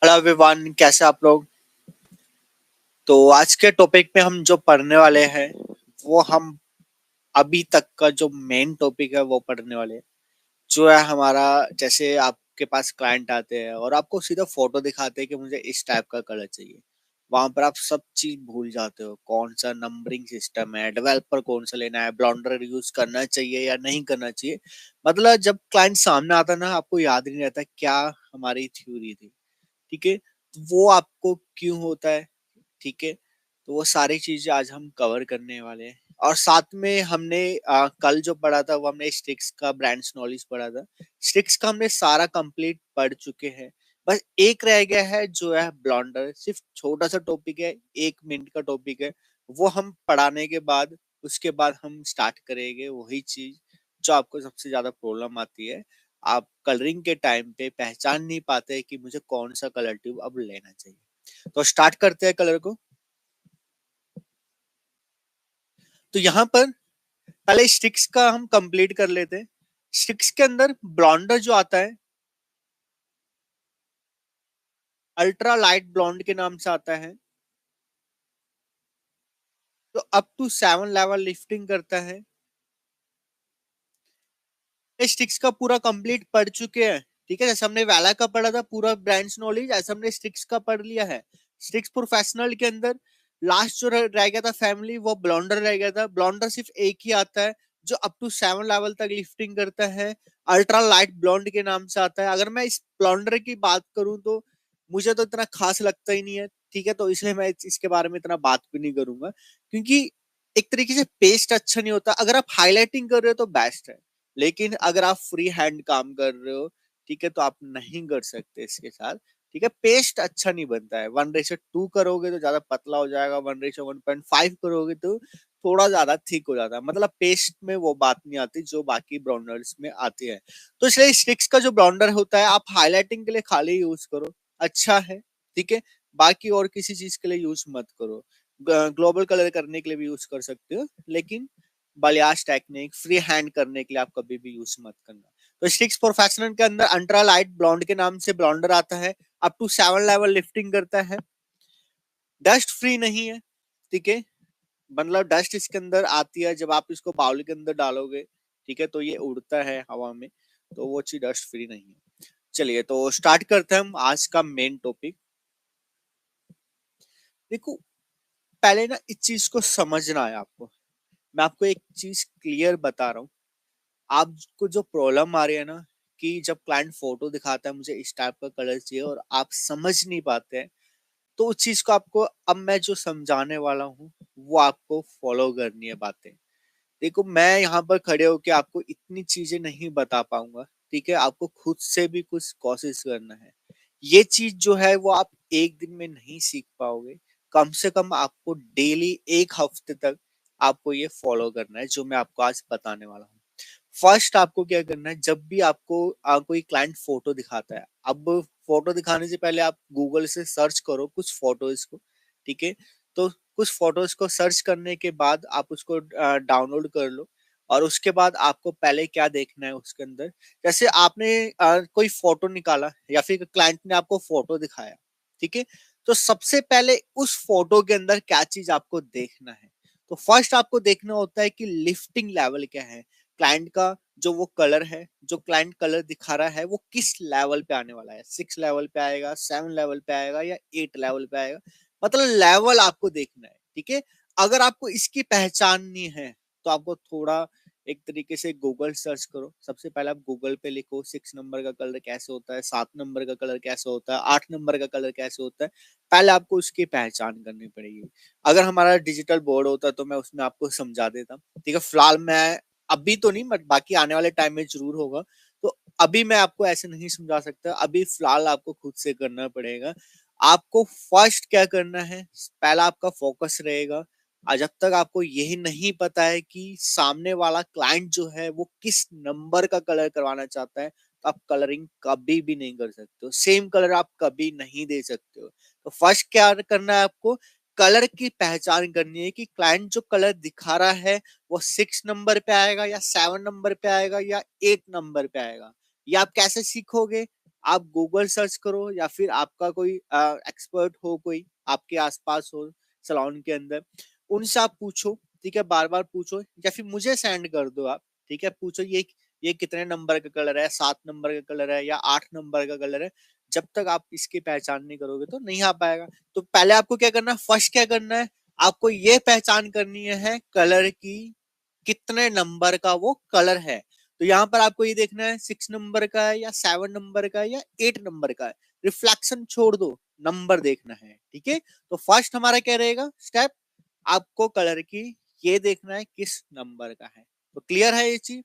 Hello everyone, कैसे आप लोग। तो आज के टॉपिक में हम जो पढ़ने वाले हैं वो हम अभी तक का जो मेन टॉपिक है वो पढ़ने वाले हैं। जो है हमारा, जैसे आपके पास क्लाइंट आते हैं और आपको सीधा फोटो दिखाते हैं कि मुझे इस टाइप का कलर चाहिए। वहां पर आप सब चीज भूल जाते हो, कौन सा नंबरिंग सिस्टम है, डेवलपर कौन सा लेना है, ब्लेंडर यूज करना चाहिए या नहीं करना चाहिए। मतलब जब क्लाइंट सामने आता है ना, आपको याद नहीं रहता क्या हमारी थ्योरी थी। ठीक है, तो वो आपको क्यों होता है। ठीक है, तो वो सारी चीजें आज हम कवर करने वाले हैं। और साथ में हमने कल जो पढ़ा था वो हमने स्टिक्स का ब्रांड्स नॉलेज पढ़ा था। स्टिक्स का हमने सारा कंप्लीट पढ़ चुके हैं। बस एक रह गया है जो है ब्लॉन्डर, सिर्फ छोटा सा टॉपिक है, 1 मिनट का टॉपिक है। वो हम पढ़ाने के बाद उसके बाद हम स्टार्ट करेंगे वही चीज जो आपको सबसे ज्यादा प्रॉब्लम आती है। आप कलरिंग के टाइम पे पहचान नहीं पाते कि मुझे कौन सा कलर ट्यूब अब लेना चाहिए। तो स्टार्ट करते हैं कलर को। तो यहाँ पर पहले स्टिक्स का हम कंप्लीट कर लेते हैं। स्टिक्स के अंदर ब्लॉन्डर जो आता है, अल्ट्रा लाइट ब्लॉन्ड के नाम से आता है। तो अप टू 7 लेवल लिफ्टिंग करता है। स्टिक्स का पूरा कंप्लीट पढ़ चुके हैं। ठीक है, जैसे हमने वैला का पढ़ा था पूरा ब्रांड्स नॉलेज, ऐसा हमने स्टिक्स का पढ़ लिया है। स्टिक्स प्रोफेशनल के अंदर लास्ट जो रह गया था फैमिली, वो ब्लॉन्डर रह गया था। ब्लॉन्डर सिर्फ एक ही आता है जो अप टू 7 लेवल तक लिफ्टिंग करता है। अल्ट्रा लाइट ब्लॉन्ड के नाम से आता है। अगर मैं इस ब्लॉन्डर की बात करूं तो मुझे तो इतना खास लगता ही नहीं है। ठीक है, तो इसलिए मैं इसके बारे में इतना बात भी नहीं करूंगा, क्योंकि एक तरीके से पेस्ट अच्छा नहीं होता। अगर आप हाईलाइटिंग कर रहे हो तो बेस्ट है, लेकिन अगर आप फ्री हैंड काम कर रहे हो, ठीक है, तो आप नहीं कर सकते इसके साथ। ठीक है, पेस्ट अच्छा नहीं बनता है। 1:2 करोगे तो ज्यादा पतला हो जाएगा, 1:1.5 करोगे तो थोड़ा ज्यादा थिक हो जाता है। मतलब पेस्ट में वो बात नहीं आती जो बाकी ब्राउनर्स में आती है। तो इसलिए स्टिक्स का जो ब्राउनर होता है आप हाईलाइटिंग के लिए खाली यूज करो, अच्छा है। ठीक है, बाकी और किसी चीज के लिए यूज मत करो। ग्लोबल कलर करने के लिए भी यूज कर सकते हो, लेकिन बलियास टेक्निक फ्री हैंड करने के लिए आप कभी भी यूज मत करना। तो स्टिक्स प्रोफेशनल के अंदर अल्ट्रा लाइट ब्लॉन्ड के नाम से ब्लॉन्डर आता है। अप टू 7 लेवल लिफ्टिंग करता है। डस्ट फ्री नहीं है। ठीक है, मतलब डस्ट इसके अंदर आती है जब आप इसको बाउल के अंदर डालोगे, ठीक है, तो ये उड़ता है हवा में, तो वो चीज डस्ट फ्री नहीं है। चलिए, तो स्टार्ट करते हैं हम आज का मेन टॉपिक। देखो, पहले ना इस चीज को समझना है आपको। मैं आपको एक चीज क्लियर बता रहा हूँ। आपको जो प्रॉब्लम आ रही है ना, कि जब क्लाइंट फोटो दिखाता है मुझे इस टाइप का कलर चाहिए और आप समझ नहीं पाते हैं, तो उस चीज को आपको अब मैं जो समझाने वाला हूँ वो आपको फॉलो करनी है बातें। देखो, मैं यहाँ पर खड़े होकर आपको इतनी चीजें नहीं बता पाऊंगा। ठीक है, आपको खुद से भी कुछ कोशिश करना है। ये चीज जो है वो आप एक दिन में नहीं सीख पाओगे। कम से कम आपको डेली 1 हफ्ते तक आपको ये फॉलो करना है जो मैं आपको आज बताने वाला हूँ। फर्स्ट आपको क्या करना है, जब भी आपको कोई क्लाइंट फोटो दिखाता है, अब फोटो दिखाने से पहले आप गूगल से सर्च करो कुछ फोटोज को। ठीक है, तो कुछ फोटोज को सर्च करने के बाद आप उसको डाउनलोड कर लो। और उसके बाद आपको पहले क्या देखना है उसके अंदर, जैसे आपने कोई फोटो निकाला या फिर क्लाइंट ने आपको फोटो दिखाया। ठीक है, तो सबसे पहले उस फोटो के अंदर क्या चीज आपको देखना है। तो फर्स्ट आपको देखना होता है कि लिफ्टिंग लेवल क्या है क्लाइंट का। जो वो कलर है, जो क्लाइंट कलर दिखा रहा है, वो किस लेवल पे आने वाला है। 6 लेवल पे आएगा, 7 लेवल पे आएगा, या 8 लेवल पे आएगा। मतलब लेवल आपको देखना है। ठीक है, अगर आपको इसकी पहचाननी है तो आपको थोड़ा एक तरीके से गूगल सर्च करो। सबसे पहले आप गूगल पे लिखो 6 नंबर का कलर कैसे होता है, 7 नंबर का कलर कैसे होता है, 8 नंबर का कलर कैसे होता है। पहले आपको उसकी पहचान करनी पड़ेगी। अगर हमारा डिजिटल बोर्ड होता तो मैं उसमें आपको समझा देता। ठीक है, फिलहाल मैं अभी तो नहीं, बट बाकी आने वाले टाइम में जरूर होगा। तो अभी मैं आपको ऐसे नहीं समझा सकता, अभी फिलहाल आपको खुद से करना पड़ेगा। आपको फर्स्ट क्या करना है, पहला आपका फोकस रहेगा। जब तक आपको यही नहीं पता है कि सामने वाला क्लाइंट जो है वो किस नंबर का कलर करवाना चाहता है, तो आप कलरिंग कभी भी नहीं कर सकते हो। सेम कलर आप कभी नहीं दे सकते हो। तो फर्स्ट क्या करना है आपको, कलर की पहचान करनी है कि क्लाइंट जो कलर दिखा रहा है वो 6 नंबर पे आएगा, या 7 नंबर पे आएगा, या 8 नंबर पे आएगा। ये आप कैसे सीखोगे, आप गूगल सर्च करो या फिर आपका कोई एक्सपर्ट हो, कोई आपके आसपास हो सलोन के अंदर, उनसे आप पूछो, ठीक है, बार बार पूछो, या फिर मुझे सेंड कर दो आप, ठीक है, पूछो ये कितने नंबर का कलर है, 7 नंबर का कलर है या 8 नंबर का कलर है। जब तक आप इसकी पहचान नहीं करोगे तो नहीं आ पाएगा। तो पहले आपको क्या करना है, फर्स्ट क्या करना है, आपको ये पहचान करनी है कलर की, कितने नंबर का वो कलर है। तो यहाँ पर आपको ये देखना है 6 नंबर का है या 7 नंबर का है या 8 नंबर का है। रिफ्लेक्शन छोड़ दो, नंबर देखना है, ठीक है। तो फर्स्ट हमारा क्या रहेगा स्टेप, आपको कलर की ये देखना है किस नंबर का है। तो क्लियर है ये चीज।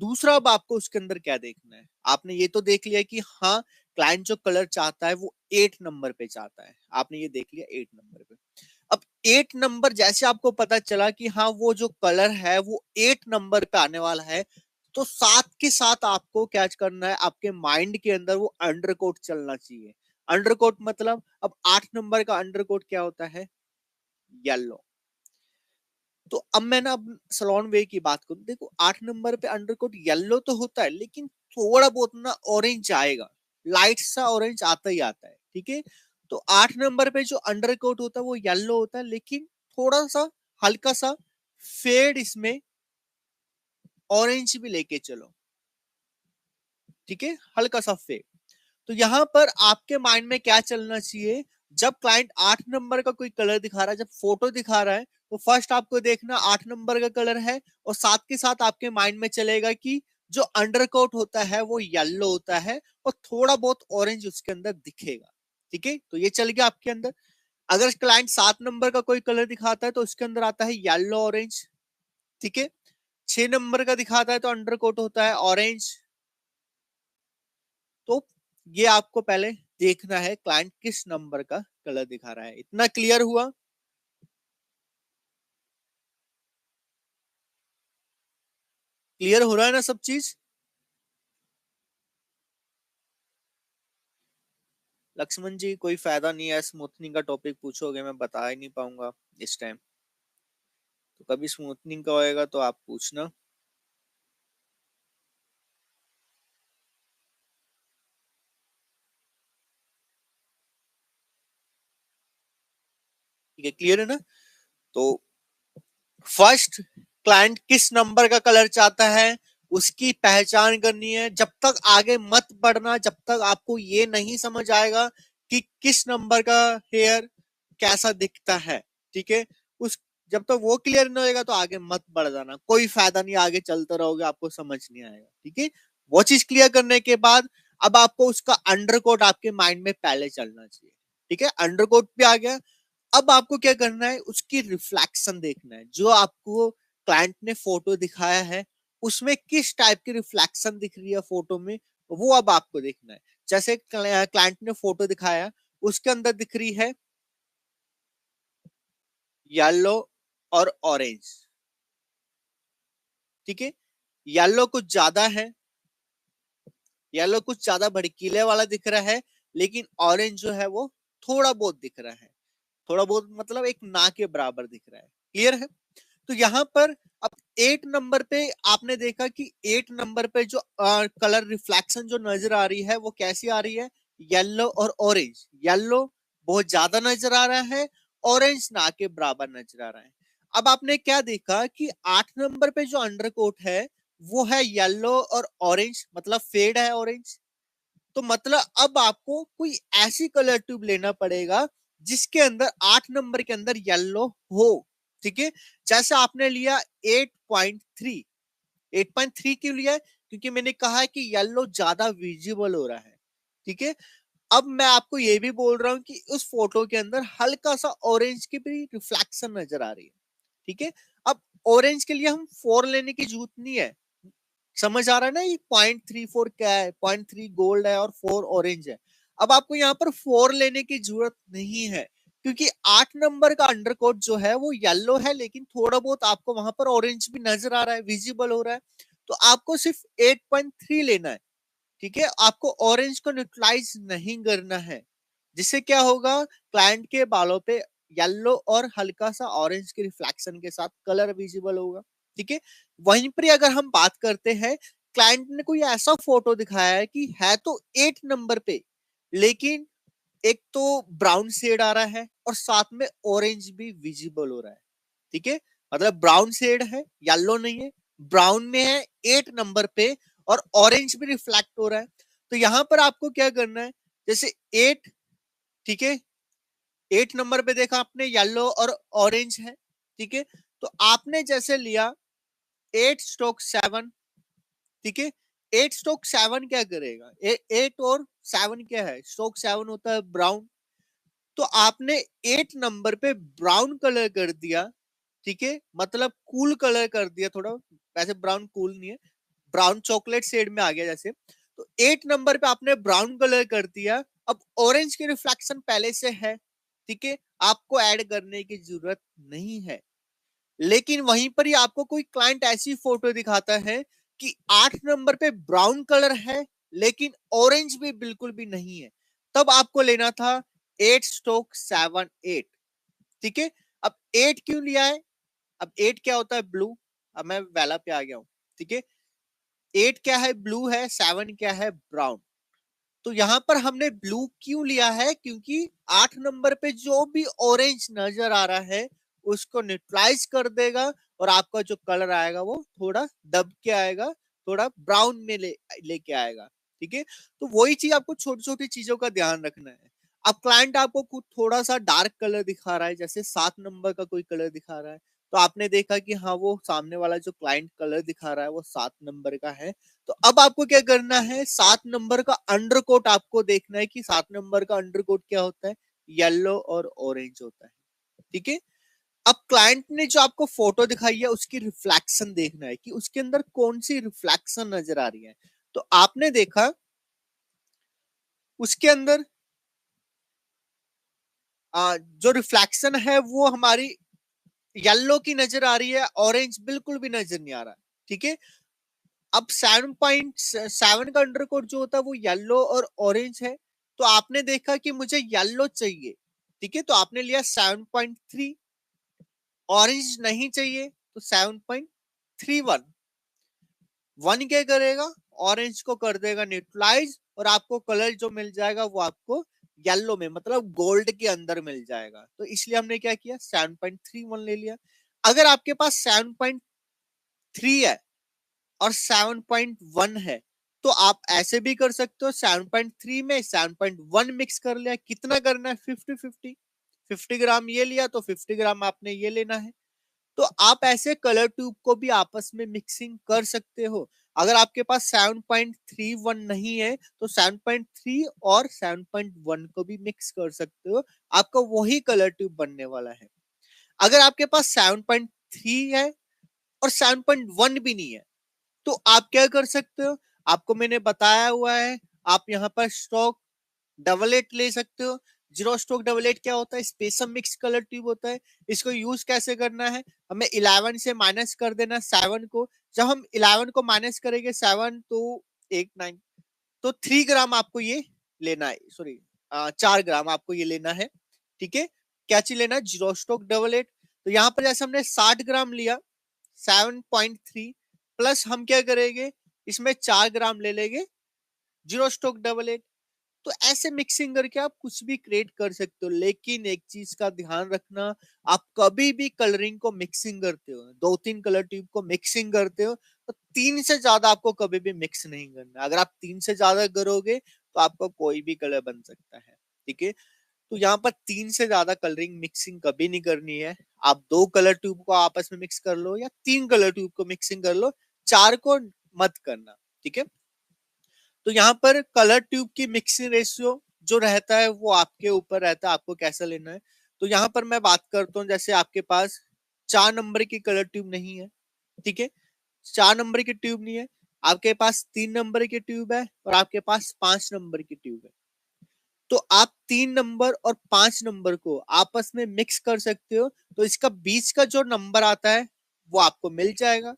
दूसरा, अब आपको उसके अंदर क्या देखना है, आपने ये तो देख लिया कि हाँ क्लाइंट जो कलर चाहता है वो 8 नंबर पे चाहता है, आपने ये देख लिया 8 नंबर पे। अब 8 नंबर जैसे आपको पता चला कि हाँ वो जो कलर है वो 8 नंबर पे आने वाला है, तो साथ के साथ आपको क्या करना है, आपके माइंड के अंदर वो अंडरकोट चलना चाहिए। अंडरकोट मतलब, अब 8 नंबर का अंडरकोट क्या होता है, येलो। तो अब मैं ना अब सलोन वे की बात करूं, देखो 8 नंबर पे अंडरकोट येलो तो होता है, लेकिन थोड़ा बहुत ना ऑरेंज आएगा, लाइट सा ऑरेंज आता ही आता है, ठीक है। तो 8 नंबर पे जो अंडरकोट होता है वो येलो होता है, लेकिन थोड़ा सा हल्का सा फेड इसमें ऑरेंज भी लेके चलो, ठीक है, हल्का सा फेड। तो यहाँ पर आपके माइंड में क्या चलना चाहिए, जब क्लाइंट 8 नंबर का कोई कलर दिखा रहा है, जब फोटो दिखा रहा है, तो फर्स्ट आपको देखना 8 नंबर का कलर है, और साथ के साथ आपके माइंड में चलेगा कि जो अंडरकोट होता है वो येलो होता है और थोड़ा बहुत ऑरेंज उसके अंदर दिखेगा, ठीक है। तो ये चल गया आपके अंदर। अगर क्लाइंट 7 नंबर का कोई कलर दिखाता है तो उसके अंदर आता है येलो ऑरेंज, ठीक है। 6 नंबर का दिखाता है तो अंडरकोट होता है ऑरेंज। तो ये आपको पहले देखना है क्लाइंट किस नंबर का कलर दिखा रहा है। इतना क्लियर हुआ? क्लियर हो रहा है ना सब चीज? लक्ष्मण जी कोई फायदा नहीं है, स्मूथनिंग का टॉपिक पूछोगे मैं बता ही नहीं पाऊंगा इस टाइम। तो कभी स्मूथनिंग का होएगा तो आप पूछना। ठीक है, क्लियर है ना? तो फर्स्ट, क्लाइंट किस नंबर का कलर चाहता है उसकी पहचान करनी है। जब तक आगे मत बढ़ना, जब तक आपको ये नहीं समझ आएगा कि किस नंबर का हेयर कैसा दिखता है, ठीक है, उस जब तक वो क्लियर नहीं होएगा तो आगे मत बढ़ जाना, कोई फायदा नहीं, आगे चलते रहोगे आपको समझ नहीं आएगा, ठीक है। वो चीज क्लियर करने के बाद अब आपको उसका अंडरकोट आपके माइंड में पहले चलना चाहिए, ठीक है। अंडरकोट भी आ गया, अब आपको क्या करना है, उसकी रिफ्लेक्शन देखना है। जो आपको क्लाइंट ने फोटो दिखाया है उसमें किस टाइप की रिफ्लेक्शन दिख रही है फोटो में, वो अब आपको देखना है। जैसे क्लाइंट ने फोटो दिखाया, उसके अंदर दिख रही है येलो और ऑरेंज, ठीक है। येलो कुछ ज्यादा है, येलो कुछ ज्यादा भड़कीले वाला दिख रहा है, लेकिन ऑरेंज जो है वो थोड़ा बहुत दिख रहा है। थोड़ा बहुत मतलब एक ना के बराबर दिख रहा है, क्लियर है। तो यहाँ पर अब 8 नंबर पे आपने देखा कि 8 नंबर पे जो कलर रिफ्लेक्शन जो नजर आ रही है वो कैसी आ रही है, येलो और ऑरेंज। येलो बहुत ज्यादा नजर आ रहा है, ऑरेंज ना के बराबर नजर आ रहा है। अब आपने क्या देखा कि 8 नंबर पे जो अंडरकोट है वो है येलो और ऑरेंज, मतलब फेड है ऑरेंज। तो मतलब अब आपको कोई ऐसी कलर ट्यूब लेना पड़ेगा जिसके अंदर 8 नंबर के अंदर येलो हो, ठीक है। जैसे आपने लिया 8.3, 8.3 क्यों लिया है, क्योंकि मैंने कहा है कि येलो ज्यादा विजिबल हो रहा है, ठीक है। अब मैं आपको ये भी बोल रहा हूँ कि उस फोटो के अंदर हल्का सा ऑरेंज की भी रिफ्लेक्शन नजर आ रही है, ठीक है। अब ऑरेंज के लिए हम 4 लेने की जरूरत नहीं है, समझ आ रहा है ना, ये 0.34 क्या है, 0.3 गोल्ड है और 4 ऑरेंज है। अब आपको यहाँ पर 4 लेने की जरूरत नहीं है, क्योंकि 8 नंबर का अंडरकोट जो है वो येलो है, लेकिन थोड़ा बहुत आपको वहां पर ऑरेंज भी नजर आ रहा है, विजिबल हो रहा है। तो आपको सिर्फ 8.3 लेना है, ठीक है। आपको ऑरेंज को न्यूट्रलाइज नहीं करना है, जिससे क्या होगा, क्लाइंट के बालों पे येलो और हल्का सा ऑरेंज के रिफ्लेक्शन के साथ कलर विजिबल होगा, ठीक है। वहीं पर अगर हम बात करते हैं क्लाइंट ने कोई ऐसा फोटो दिखाया है कि है तो 8 नंबर पे, लेकिन एक तो ब्राउन शेड आ रहा है और साथ में ऑरेंज भी विजिबल हो रहा है। ठीक है, मतलब ब्राउन शेड है, येलो नहीं है, ब्राउन में है 8 नंबर पे और ऑरेंज भी रिफ्लेक्ट हो रहा है। तो यहां पर आपको क्या करना है, जैसे 8, ठीक है, 8 नंबर पे देखा आपने येलो और ऑरेंज है, ठीक है, तो आपने जैसे लिया 8/7, ठीक है, 8/7 क्या करेगा, 8 और 7 क्या है, स्ट्रोक 7 होता है ब्राउन, तो आपने 8 नंबर पे ब्राउन कलर कर दिया, ठीक है, मतलब कूल कलर कर दिया थोड़ा, वैसे ब्राउन कूल नहीं है, ब्राउन चॉकलेट शेड में आ गया जैसे, तो 8 नंबर पे आपने ब्राउन कलर कर दिया। अब ऑरेंज की रिफ्लेक्शन पहले से है, ठीक है, आपको ऐड करने की जरूरत नहीं है, लेकिन वहीं पर ही आपको कोई क्लाइंट ऐसी फोटो दिखाता है कि 8 नंबर पे ब्राउन कलर है लेकिन ऑरेंज भी बिल्कुल भी नहीं है, तब आपको लेना था 8/7/8, ठीक है। अब 8 क्यों लिया है, अब 8 क्या होता है, ब्लू, अब मैं वाला पे आ गया हूं, ठीक है, 8 क्या है, ब्लू है, 7 क्या है, ब्राउन। तो यहां पर हमने ब्लू क्यों लिया है, क्योंकि 8 नंबर पे जो भी ऑरेंज नजर आ रहा है उसको न्यूट्रलाइज कर देगा और आपका जो कलर आएगा वो थोड़ा दब के आएगा, थोड़ा ब्राउन में लेके आएगा, ठीक है। तो वही चीज आपको छोटी छोटी चीजों का ध्यान रखना है। अब क्लाइंट आपको कुछ थोड़ा सा डार्क कलर दिखा रहा है, जैसे 7 नंबर का कोई कलर दिखा रहा है, तो आपने देखा कि हाँ वो सामने वाला जो क्लाइंट कलर दिखा रहा है वो 7 नंबर का है, तो अब आपको क्या करना है, 7 नंबर का अंडरकोट आपको देखना है कि 7 नंबर का अंडरकोट क्या होता है, येलो और ऑरेंज होता है, ठीक है। अब क्लाइंट ने जो आपको फोटो दिखाई है उसकी रिफ्लेक्शन देखना है कि उसके अंदर कौन सी रिफ्लेक्शन नजर आ रही है। तो आपने देखा उसके अंदर जो रिफ्लेक्शन है वो हमारी येलो की नजर आ रही है, ऑरेंज बिल्कुल भी नजर नहीं आ रहा, ठीक है। अब 7.7 का अंडरकोट जो होता है वो येलो और ऑरेंज है, तो आपने देखा कि मुझे येलो चाहिए, ठीक है, तो आपने लिया 7.3, ऑरेंज नहीं चाहिए तो 7.31, वन क्या करेगा, ऑरेंज को कर देगा न्यूट्रलाइज और आपको कलर जो मिल जाएगा वो आपको येलो में, मतलब गोल्ड के अंदर मिल जाएगा, तो इसलिए हमने क्या किया 7.31 ले लिया। अगर आपके पास 7.3 है और 7.1 है तो आप ऐसे भी कर सकते हो, 7.3 में 7.1 मिक्स कर लिया, कितना करना है, 50-50, 50 ग्राम ये लिया तो 50 ग्राम आपने ये लेना है। तो आप ऐसे कलर ट्यूब को भी आपस में मिक्सिंग कर सकते हो। अगर आपके पास 7.31 नहीं है तो 7.3 और 7.1 को भी मिक्स कर सकते हो, आपका वही कलर ट्यूब बनने वाला है। अगर आपके पास 7.3 है और 7.1 भी नहीं है तो आप क्या कर सकते हो, आपको मैंने बताया हुआ है, आप यहाँ पर स्ट्रोक डबल एट ले सकते हो। जीरो स्ट्रोक डबल एट क्या होता है, स्पेशल मिक्स कलर ट्यूब होता है। इसको यूज कैसे करना है, हमें 11 से माइनस कर देना 7 को, जब हम 11 को माइनस करेंगे 7 तो 8 9, तो 3 ग्राम आपको ये लेना है, सॉरी 4 ग्राम आपको ये लेना है, ठीक है। क्या चीज लेना है, जीरो स्ट्रोक डबल एट। तो यहाँ पर जैसे हमने 60 ग्राम लिया, 7.3 प्लस हम क्या करेंगे, इसमें 4 ग्राम ले लेंगे जीरो स्ट्रोक डबल एट। तो ऐसे मिक्सिंग करके आप कुछ भी क्रिएट कर सकते हो, लेकिन एक चीज का ध्यान रखना, आप कभी भी कलरिंग को मिक्सिंग करते हो, 2-3 कलर ट्यूब को मिक्सिंग करते हो तो 3 से ज्यादा आपको कभी भी मिक्स नहीं करना। अगर आप 3 से ज्यादा करोगे तो आपको कोई भी कलर बन सकता है, ठीक है। तो यहाँ पर 3 से ज्यादा कलरिंग मिक्सिंग कभी नहीं करनी है। आप 2 कलर ट्यूब को आपस में मिक्स कर लो या 3 कलर ट्यूब को मिक्सिंग कर लो, 4 को मत करना, ठीक है। तो यहाँ पर कलर ट्यूब की मिक्सिंग रेशियो जो रहता है वो आपके ऊपर रहता है, आपको कैसा लेना है। तो यहाँ पर मैं बात करता हूँ, जैसे आपके पास 4 नंबर की कलर ट्यूब नहीं है, ठीक है, 4 नंबर की ट्यूब नहीं है, आपके पास 3 नंबर की ट्यूब है और आपके पास 5 नंबर की ट्यूब है, तो आप 3 नंबर और 5 नंबर को आपस में मिक्स कर सकते हो, तो इसका बीच का जो नंबर आता है वो आपको मिल जाएगा,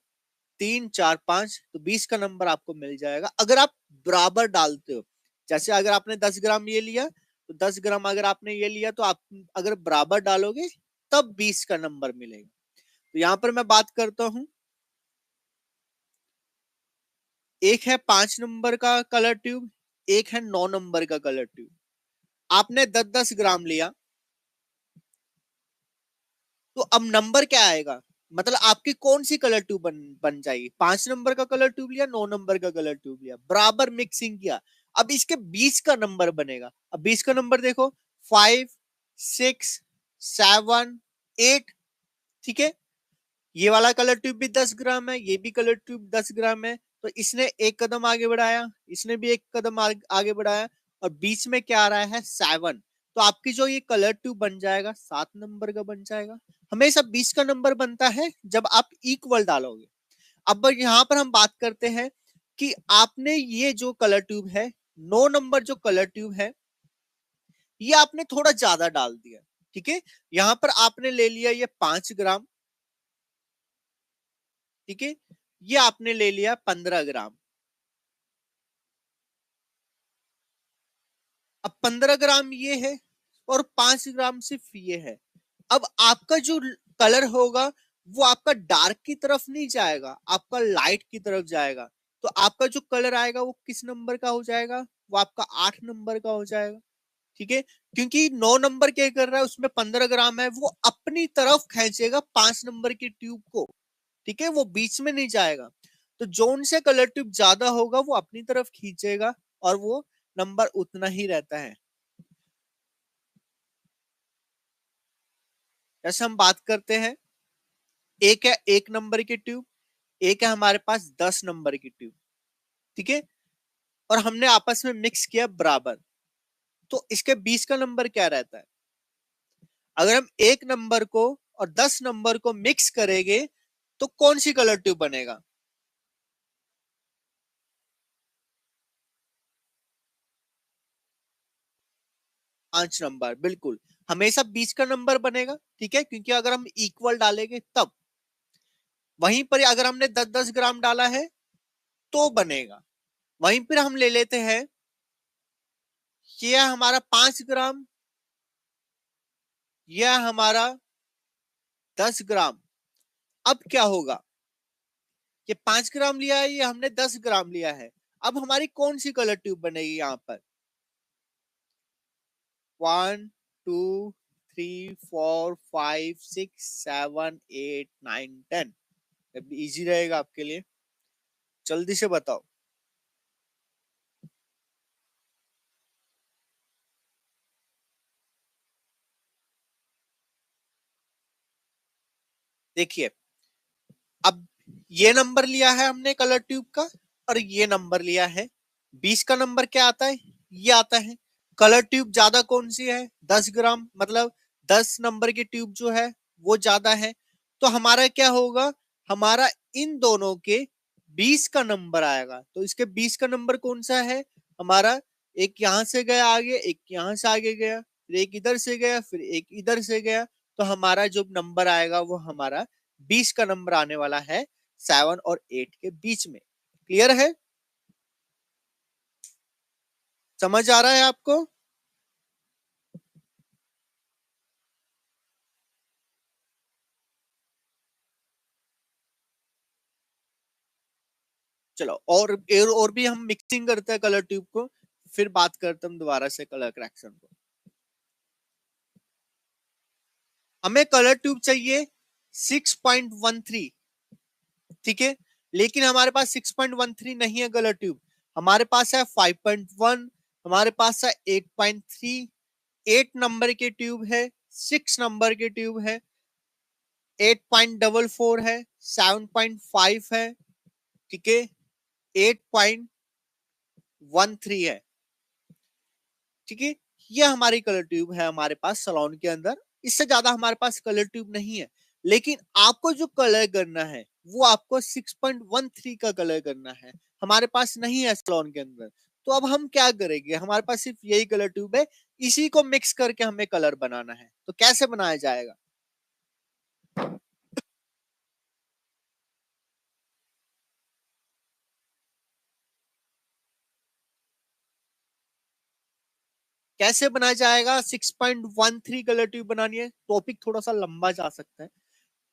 3 4 5, तो 20 का नंबर आपको मिल जाएगा अगर आप बराबर डालते हो। जैसे अगर आपने 10 ग्राम ये लिया तो 10 ग्राम अगर आपने ये लिया तो आप अगर बराबर डालोगे तब 20 का नंबर मिलेगा। तो यहाँ पर मैं बात करता हूं एक है 5 नंबर का कलर ट्यूब, एक है 9 नंबर का कलर ट्यूब। आपने 10-10 ग्राम लिया, तो अब नंबर क्या आएगा? मतलब आपकी कौन सी कलर ट्यूब बन जाएगी? 5 नंबर का कलर ट्यूब लिया, 9 नंबर का कलर ट्यूब लिया, बराबर मिक्सिंग किया। अब इसके 20 का नंबर बनेगा। अब 20 का नंबर देखो, 5, 6, 7, 8। ठीक है, ये वाला कलर ट्यूब भी 10 ग्राम है, ये भी कलर ट्यूब 10 ग्राम है। तो इसने एक कदम आगे बढ़ाया, इसने भी एक कदम आगे बढ़ाया, और बीच में क्या आ रहा है? 7। तो आपकी जो ये कलर ट्यूब बन जाएगा, 7 नंबर का बन जाएगा। हमेशा 20 का नंबर बनता है जब आप इक्वल डालोगे। अब यहां पर हम बात करते हैं कि आपने ये जो कलर ट्यूब है, 9 नंबर जो कलर ट्यूब है, ये आपने थोड़ा ज्यादा डाल दिया। ठीक है, यहां पर आपने ले लिया ये 5 ग्राम। ठीक है, ये आपने ले लिया 15 ग्राम। अब 15 ग्राम ये है, और 5 ग्राम सिर्फ ये है। अब आपका जो कलर होगा, वो आपका डार्क की तरफ नहीं जाएगा, आपका लाइट की तरफ जाएगा। तो आपका जो कलर आएगा वो किस नंबर का हो जाएगा? वो आपका 8 नंबर का हो जाएगा। ठीक है, क्योंकि 9 नंबर क्या कर रहा है, उसमें 15 ग्राम है, वो अपनी तरफ खींचेगा 5 नंबर की ट्यूब को। ठीक है, वो बीच में नहीं जाएगा। तो जोन से कलर ट्यूब ज्यादा होगा, वो अपनी तरफ खींचेगा, और वो नंबर उतना ही रहता है। जैसे हम बात करते हैं, एक है 1 नंबर की ट्यूब, एक है हमारे पास 10 नंबर की ट्यूब। ठीक है, और हमने आपस में मिक्स किया बराबर। तो इसके 20 का नंबर क्या रहता है? अगर हम 1 नंबर को और 10 नंबर को मिक्स करेंगे, तो कौन सी कलर ट्यूब बनेगा? 5 नंबर, बिल्कुल। हमेशा 20 का नंबर बनेगा। ठीक है, क्योंकि अगर हम इक्वल डालेंगे तब। वहीं पर अगर हमने 10-10 ग्राम डाला है तो बनेगा। वहीं पर हम ले लेते हैं, ये हमारा 5 ग्राम, यह हमारा 10 ग्राम। अब क्या होगा? ये 5 ग्राम लिया है, ये हमने 10 ग्राम लिया है। अब हमारी कौन सी कलर ट्यूब बनेगी यहाँ पर? 1, 2, 3, 4, 5, 6, 7, 8, 9, 10। इजी रहेगा आपके लिए, जल्दी से बताओ। देखिए, अब ये नंबर लिया है हमने कलर ट्यूब का, और ये नंबर लिया है। 20 का नंबर क्या आता है? ये आता है। कलर ट्यूब ज्यादा कौन सी है? 10 ग्राम, मतलब 10 नंबर की ट्यूब जो है वो ज्यादा है। तो हमारा क्या होगा? हमारा इन दोनों के 20 का नंबर आएगा। तो इसके 20 का नंबर कौन सा है हमारा? एक यहां से गया आगे, एक यहां से आगे गया, फिर एक इधर से गया, फिर एक इधर से गया। तो हमारा जो नंबर आएगा वो हमारा 20 का नंबर आने वाला है, 7 और 8 के बीच में। क्लियर है? समझ आ रहा है आपको? चलो, और भी हम मिक्सिंग करते हैं कलर ट्यूब को, फिर बात करते हैं दोबारा से कलर करेक्शन को। हमें कलर ट्यूब चाहिए 6.13। ठीक है, लेकिन हमारे पास 6.13 नहीं है कलर ट्यूब। हमारे पास है 5.1, हमारे पास है 8.3। 8 नंबर की ट्यूब है, 6 नंबर की ट्यूब है, 8.44 है, 7.5 है। ठीक है, 8.13 है। ठीक है, ये हमारी कलर ट्यूब है हमारे पास सलोन के अंदर। इससे ज्यादा हमारे पास कलर ट्यूब नहीं है। लेकिन आपको जो कलर करना है, वो आपको 6.13 का कलर करना है, हमारे पास नहीं है सलोन के अंदर। तो अब हम क्या करेंगे? हमारे पास सिर्फ यही कलर ट्यूब है, इसी को मिक्स करके हमें कलर बनाना है। तो कैसे बनाया जाएगा? कैसे बनाया जाएगा? 6.13 कलर ट्यूब बनानी है। टॉपिक थोड़ा सा लंबा जा सकता है,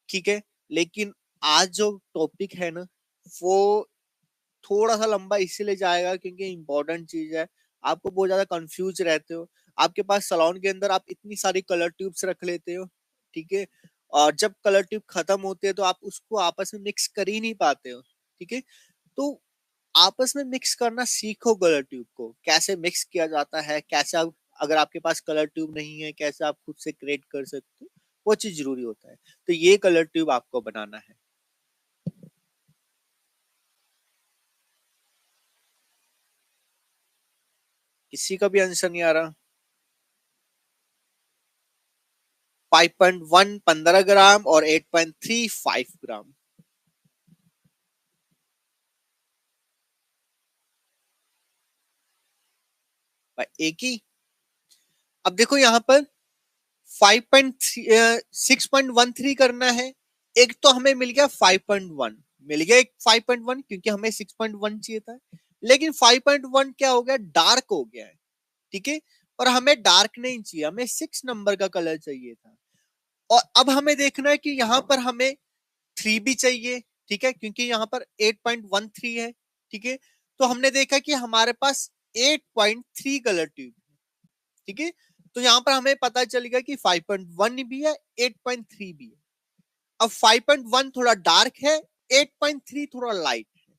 ठीक है, लेकिन आज जो टॉपिक है ना, वो थोड़ा सा लंबा इसीलिए जाएगा क्योंकि इंपॉर्टेंट चीज है, आपको बहुत ज्यादा कंफ्यूज रहते हो। आपके पास सलोन के अंदर आप इतनी सारी कलर ट्यूब्स रख लेते हो, ठीक है, और जब कलर ट्यूब खत्म होती है तो आप उसको आपस में मिक्स कर ही नहीं पाते हो, ठीक है। तो आपस में मिक्स करना सीखो, कलर ट्यूब को कैसे मिक्स किया जाता है, कैसे आप, अगर आपके पास कलर ट्यूब नहीं है कैसे आप खुद से क्रिएट कर सकते हो, वो चीज जरूरी होता है। तो ये कलर ट्यूब आपको बनाना है। किसी का भी आंसर नहीं आ रहा? 5.1 15 ग्राम और 8.3 5 ग्राम। एक ही। अब देखो यहाँ पर 6.13 करना है। एक तो हमें मिल गया 5.1, मिल गया एक 5.1 क्योंकि हमें 6.1 चाहिए था। लेकिन 5.1 क्या हो गया, डार्क हो गया है, ठीक है। और हमें डार्क नहीं चाहिए, हमें 6 नंबर का कलर चाहिए था। और अब हमें देखना है कि यहाँ पर हमें 3 भी चाहिए, ठीक है, क्योंकि यहाँ पर 8.13 है, ठीक है। तो हमने देखा कि हमारे पास 8.3 कलर ट्यूब, ठीक है। तो यहाँ पर हमें पता चलेगा कि 5.1 भी है, 8.3 भी है। अब 5.1 थोड़ा डार्क है, 8.3 थोड़ा लाइट है।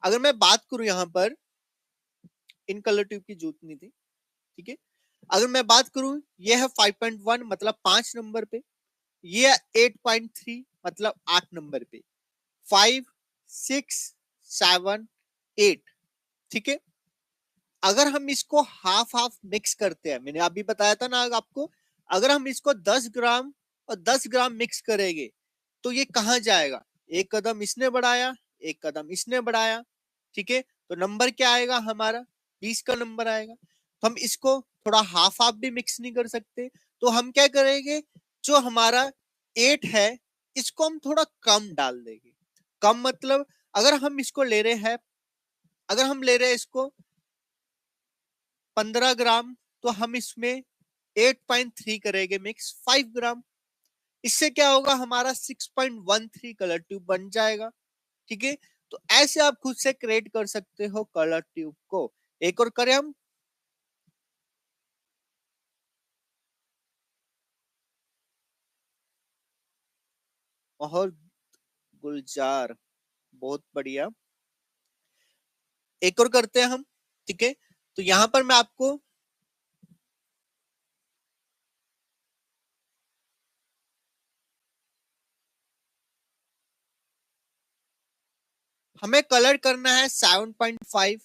अगर मैं बात करूं यहाँ पर इन कलर ट्यूब की जरूरत नहीं थी, ठीक है। अगर मैं बात करूं, ये है 5.1 मतलब 5 नंबर पे, ये 8.3 मतलब 8 नंबर पे, 5 6 7 8, ठीक है। अगर हम इसको हाफ हाफ मिक्स करते हैं, मैंने अभी बताया था ना आपको, अगर हम इसको 10 ग्राम और 10 ग्राम मिक्स करेंगे तो ये कहाँ जाएगा, एक कदम इसने बढ़ाया, एक कदम इसने बढ़ाया, ठीक है। तो नंबर क्या आएगा हमारा, 20 का नंबर आएगा। तो हम इसको थोड़ा हाफ हाफ भी मिक्स नहीं कर सकते, तो हम क्या करेंगे, जो हमारा 8 है इसको हम थोड़ा कम डाल देंगे। कम मतलब अगर हम इसको ले रहे हैं, अगर हम ले रहे हैं इसको 15 ग्राम, तो हम इसमें 8.3 करेंगे मिक्स 5 ग्राम। इससे क्या होगा, हमारा 6.13 कलर ट्यूब बन जाएगा, ठीक है। तो ऐसे आप खुद से क्रिएट कर सकते हो कलर ट्यूब को। एक और करें हम। और गुलजार, बहुत बढ़िया। एक और करते हैं हम, ठीक है। तो यहां पर मैं आपको, हमें कलर करना है 7.5,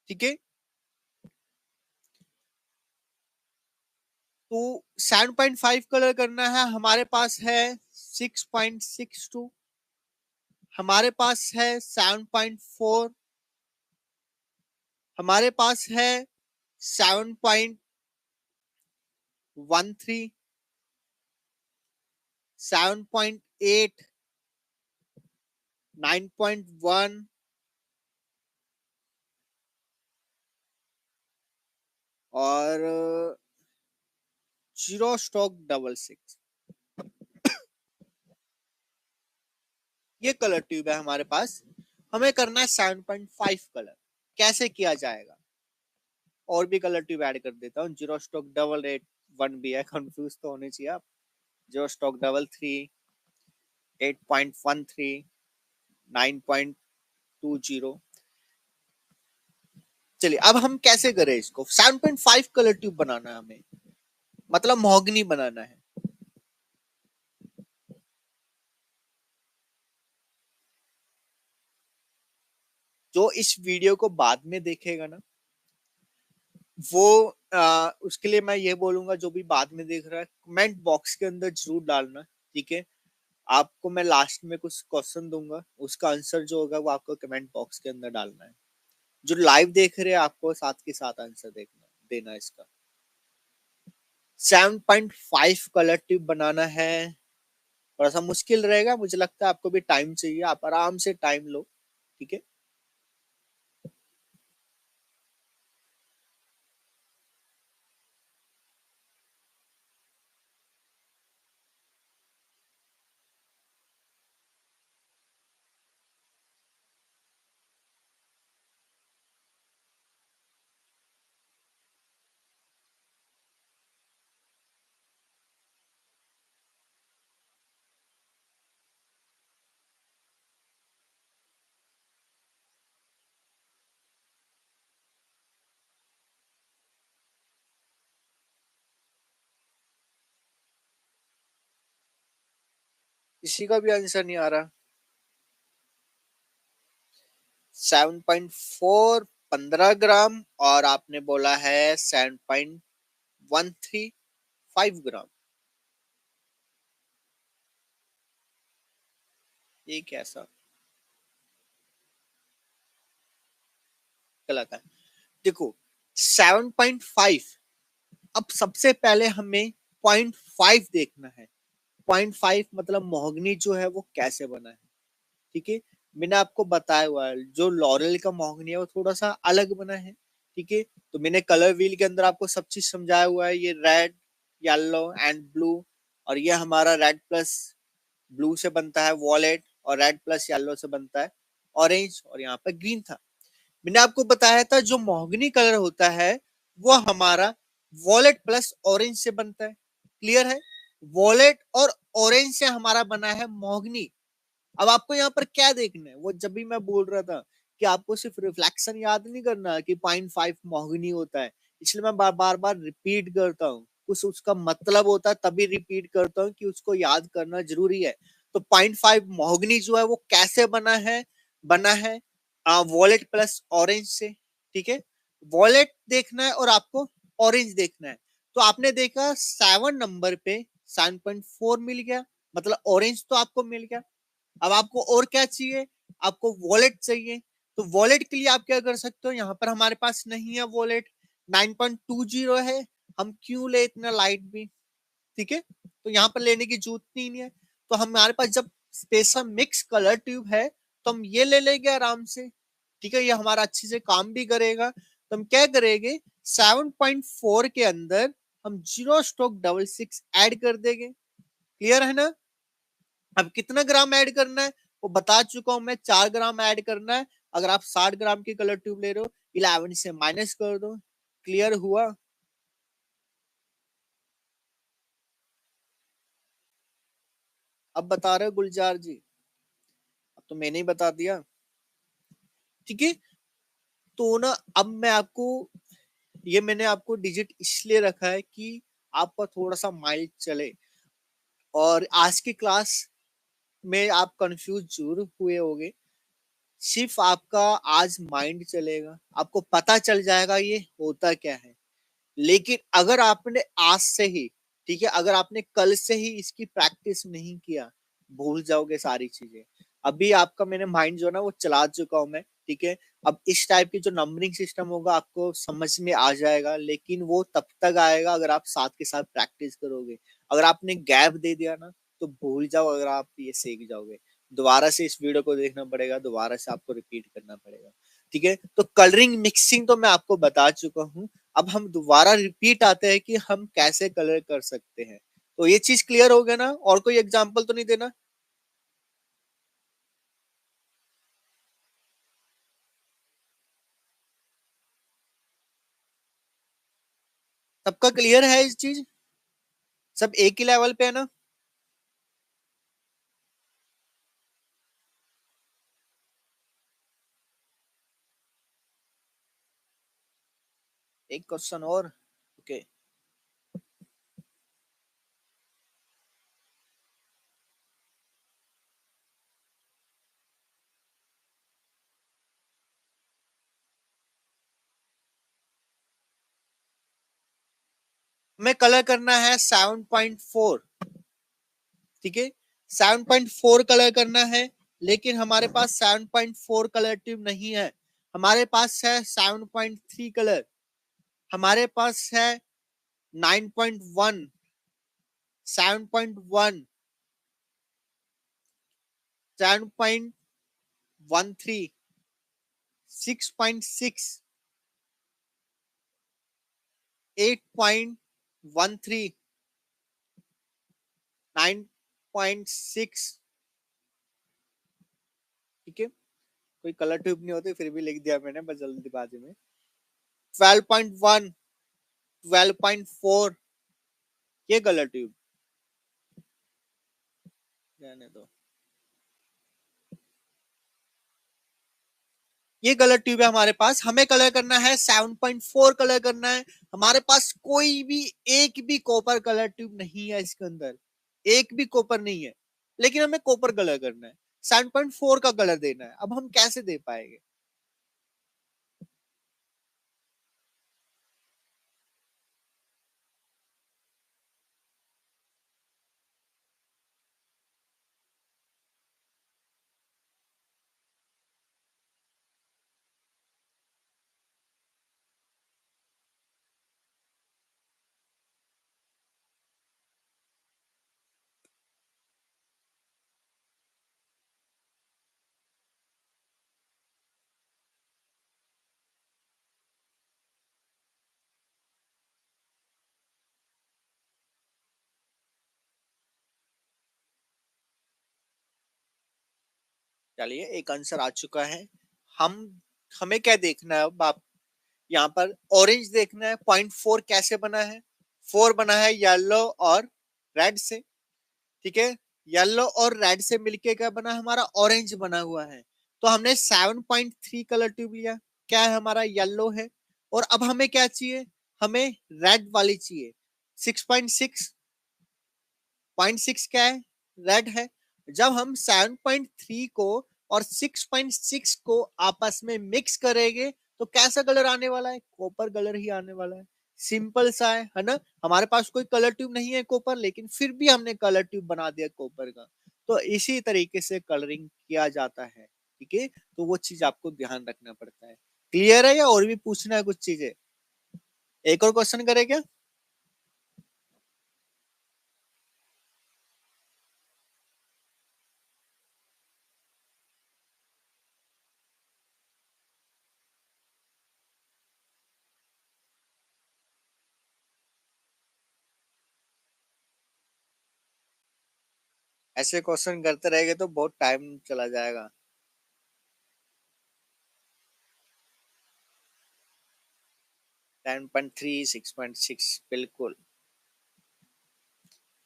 ठीक है। तो 7.5 कलर करना है, हमारे पास है 6.62, हमारे पास है 7.4, हमारे पास है 7.13, 7.8, 9.1 और 0.66। ये कलर ट्यूब है हमारे पास। हमें करना है 7.5 कैसे किया जाएगा, और भी कलर ट्यूब ऐड कर देता हूँ। 0.881 भी है, कंफ्यूज तो होने चाहिए आप। 0.33, 8.13, 9.20। चलिए अब हम कैसे करें इसको, 7.5 कलर ट्यूब बनाना है हमें, मतलब महोगनी बनाना है। जो इस वीडियो को बाद में देखेगा ना, वो उसके लिए मैं ये बोलूंगा, जो भी बाद में देख रहा है कमेंट बॉक्स के अंदर जरूर डालना, ठीक है। आपको मैं लास्ट में कुछ क्वेश्चन दूंगा, उसका आंसर जो होगा वो आपको कमेंट बॉक्स के अंदर डालना है। जो लाइव देख रहे हैं आपको साथ के साथ आंसर देखना देना इसका। 7.5 कलर ट्यूब बनाना है, थोड़ा सा मुश्किल रहेगा, मुझे लगता है आपको भी टाइम चाहिए, आप आराम से टाइम लो, ठीक है। इसी का भी आंसर नहीं आ रहा। 7.4 15 ग्राम, और आपने बोला है 7.135 ग्राम। ये कैसा गलत है? देखो, 7.5, अब सबसे पहले हमें 0.5 देखना है। 0.5 मतलब महोगनी जो है वो कैसे बना है। ठीक है, मैंने आपको बताया हुआ है जो लॉरेल का महोगनी है वो थोड़ा सा अलग बना है। ठीक है, तो मैंने कलर व्हील के अंदर आपको सब चीज समझाया हुआ है, ये रेड, येलो एंड ब्लू, और ये हमारा रेड प्लस ब्लू से बनता है वॉलेट, और रेड प्लस येलो से बनता है ऑरेंज, और यहाँ पर ग्रीन था। मैंने आपको बताया था जो महोगनी कलर होता है वो हमारा वॉलेट प्लस ऑरेंज से बनता है। क्लियर है? वॉलेट और ऑरेंज से हमारा बना है महोगनी। अब आपको यहाँ पर क्या देखना है, वो जब भी मैं बोल रहा था कि आपको सिर्फ रिफ्लेक्शन याद नहीं करना कि 0.5 महोगनी होता है, इसलिए मैं बार बार रिपीट करता हूँ। कुछ उसका मतलब होता है तभी रिपीट करता हूँ कि उसको याद करना जरूरी है। तो 0.5 महोगनी जो है वो कैसे बना है वॉलेट प्लस ऑरेंज से। ठीक है, वॉलेट देखना है और आपको ऑरेंज देखना है। तो आपने देखा 7 नंबर पे 7.4 मिल गया, मतलब ऑरेंज तो आपको मिल गया। अब आपको और क्या चाहिए? आपको वॉलेट चाहिए। तो वॉलेट के लिए आप क्या कर सकते हो, यहाँ पर हमारे पास नहीं है वॉलेट, 9.20 है, हम क्यों ले इतना लाइट भी। ठीक है, तो यहाँ पर लेने की जरूरत नहीं है। तो हमारे पास जब स्पेशल मिक्स कलर ट्यूब है तो हम ये ले लेंगे आराम से। ठीक है, ये हमारा अच्छे से काम भी करेगा। तो हम क्या करेंगे, 7.4 के अंदर हम 0.66 ऐड कर देंगे। क्लियर है ना? अब कितना ग्राम ऐड करना है वो बता चुका हूं मैं, 4 ग्राम ऐड करना है। अगर आप 60 ग्राम की कलर ट्यूब ले रहे हो, 11 से माइनस कर दो। क्लियर हुआ? अब बता रहे हो गुलजार जी? अब तो मैंने ही बता दिया। ठीक है, तो ना अब मैं आपको, ये मैंने आपको डिजिट इसलिए रखा है कि आपका थोड़ा सा माइंड चले, और आज की क्लास में आप कंफ्यूज जरूर हुए होगे। सिर्फ आपका आज माइंड चलेगा, आपको पता चल जाएगा ये होता क्या है। लेकिन अगर आपने आज से ही, ठीक है, अगर आपने कल से ही इसकी प्रैक्टिस नहीं किया, भूल जाओगे सारी चीजें। अभी आपका मैंने माइंड जो है ना वो चला चुका हूं मैं। ठीक है, अब इस टाइप की जो नंबरिंग सिस्टम होगा आपको समझ में आ जाएगा, लेकिन वो तब तक आएगा अगर आप साथ के साथ प्रैक्टिस करोगे। अगर आपने गैप दे दिया ना तो भूल जाओ, अगर आप ये सीख जाओगे। दोबारा से इस वीडियो को देखना पड़ेगा, दोबारा से आपको रिपीट करना पड़ेगा। ठीक है, तो कलरिंग मिक्सिंग तो मैं आपको बता चुका हूँ। अब हम दोबारा रिपीट आते हैं कि हम कैसे कलर कर सकते हैं। तो ये चीज क्लियर हो गया ना? और कोई एग्जांपल तो नहीं देना? सबका क्लियर है इस चीज? सब एक ही लेवल पे है ना? एक क्वेश्चन और। ओके, हमें कलर करना है 7.4। ठीक है, 7.4 कलर करना है, लेकिन हमारे पास 7.4 कलर ट्यूब नहीं है। हमारे पास है 7.3 कलर, हमारे पास है 9.1, 7.1, 7.13, 6.6, 8.13, 9.6। ठीक है, कोई कलर ट्यूब नहीं होती, फिर भी लिख दिया मैंने बस जल्दीबाजी में। 12.1, 12.4, ये कलर ट्यूब रहने दो। ये कलर ट्यूब है हमारे पास, हमें कलर करना है 7.4 कलर करना है। हमारे पास कोई भी एक भी कॉपर कलर ट्यूब नहीं है इसके अंदर, एक भी कॉपर नहीं है। लेकिन हमें कॉपर कलर करना है, 7.4 का कलर देना है, अब हम कैसे दे पाएंगे? चलिए, एक आंसर आ चुका है। हम हमें क्या देखना है अब? आप यहाँ पर ऑरेंज देखना है। 0.4 कैसे बना है? 4 बना है येलो और रेड से, ठीक है। येलो और रेड से मिलके क्या बना? हमारा ऑरेंज बना हुआ है। तो हमने 7.3 कलर ट्यूब लिया, क्या है हमारा? येलो है। और अब हमें क्या चाहिए? हमें रेड वाली चाहिए। 6.6, 0.6 क्या है? रेड है। जब हम 7.3 को और 6.6 को आपस में मिक्स करेंगे तो कैसा कलर आने वाला है? कॉपर कलर ही आने वाला है। सिंपल सा है ना? हमारे पास कोई कलर ट्यूब नहीं है कॉपर, लेकिन फिर भी हमने कलर ट्यूब बना दिया कॉपर का। तो इसी तरीके से कलरिंग किया जाता है, ठीक है। तो वो चीज आपको ध्यान रखना पड़ता है। क्लियर है या और भी पूछना है कुछ चीजें? एक और क्वेश्चन करें क्या? ऐसे क्वेश्चन करते रहेंगे तो बहुत टाइम चला जाएगा। 10.3, 6.6, बिल्कुल।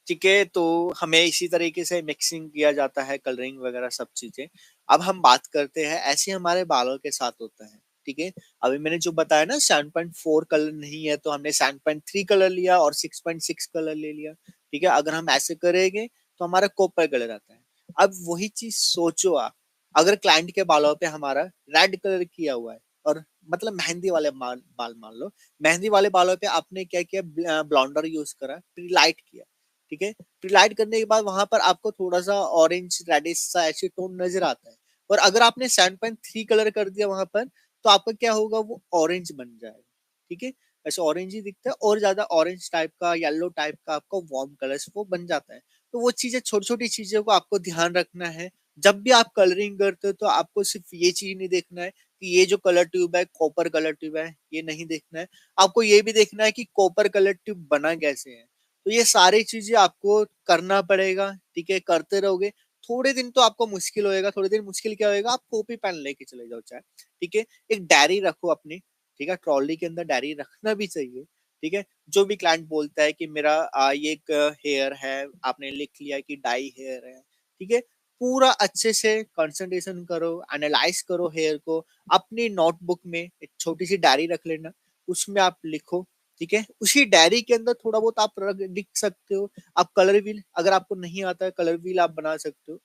ठीक है, तो हमें इसी तरीके से मिक्सिंग किया जाता है, कलरिंग वगैरह सब चीजें। अब हम बात करते हैं, ऐसे हमारे बालों के साथ होता है, ठीक है। अभी मैंने जो बताया ना 7.4 कलर नहीं है, तो हमने 7.3 कलर लिया और 6.6 कलर ले लिया, ठीक है। अगर हम ऐसे करेंगे तो हमारा कॉपर कलर आता है। अब वही चीज सोचो आप, अगर क्लाइंट के बालों पे हमारा रेड कलर किया हुआ है, और मतलब मेहंदी वाले बाल मान लो, मेहंदी वाले बालों पे आपने क्या किया? ब्लॉन्डर यूज करा, लाइट किया, ठीक है। प्रीलाइट करने के बाद वहां पर आपको थोड़ा सा ऑरेंज रेडिश सा ऐसे टोन नजर आता है। और अगर आपने 7.3 कलर कर दिया वहां पर, तो आपका क्या होगा? वो ऑरेंज बन जाएगा, ठीक है। ऐसे ऑरेंज ही दिखता है, और ज्यादा ऑरेंज टाइप का, येलो टाइप का आपको वार्म कलर्स वो बन जाता है। तो वो चीजें, छोटी छोटी चीजों को आपको ध्यान रखना है। जब भी आप कलरिंग करते हो तो आपको सिर्फ ये चीज नहीं देखना है कि ये जो कलर ट्यूब है कॉपर कलर ट्यूब है, ये नहीं देखना है। आपको ये भी देखना है कि कॉपर कलर ट्यूब बना कैसे है। तो ये सारी चीजें आपको करना पड़ेगा, ठीक है। करते रहोगे, थोड़े दिन तो आपको मुश्किल होएगा। थोड़े दिन मुश्किल क्या होएगा? आप कॉपी पेन लेके चले जाओ चाहे, ठीक है। एक डायरी रखो अपनी, ठीक है। ट्रॉली के अंदर डायरी रखना भी चाहिए, ठीक है। जो भी क्लाइंट बोलता है कि मेरा ये एक हेयर है, आपने लिख लिया कि डाई हेयर है, ठीक है। पूरा अच्छे से कंसंट्रेशन करो, एनालाइज करो हेयर को। अपनी नोटबुक में एक छोटी सी डायरी रख लेना, उसमें आप लिखो, ठीक है। उसी डायरी के अंदर थोड़ा बहुत आप लिख सकते हो। आप कलर व्हील, अगर आपको नहीं आता है कलर व्हील, आप बना सकते हो,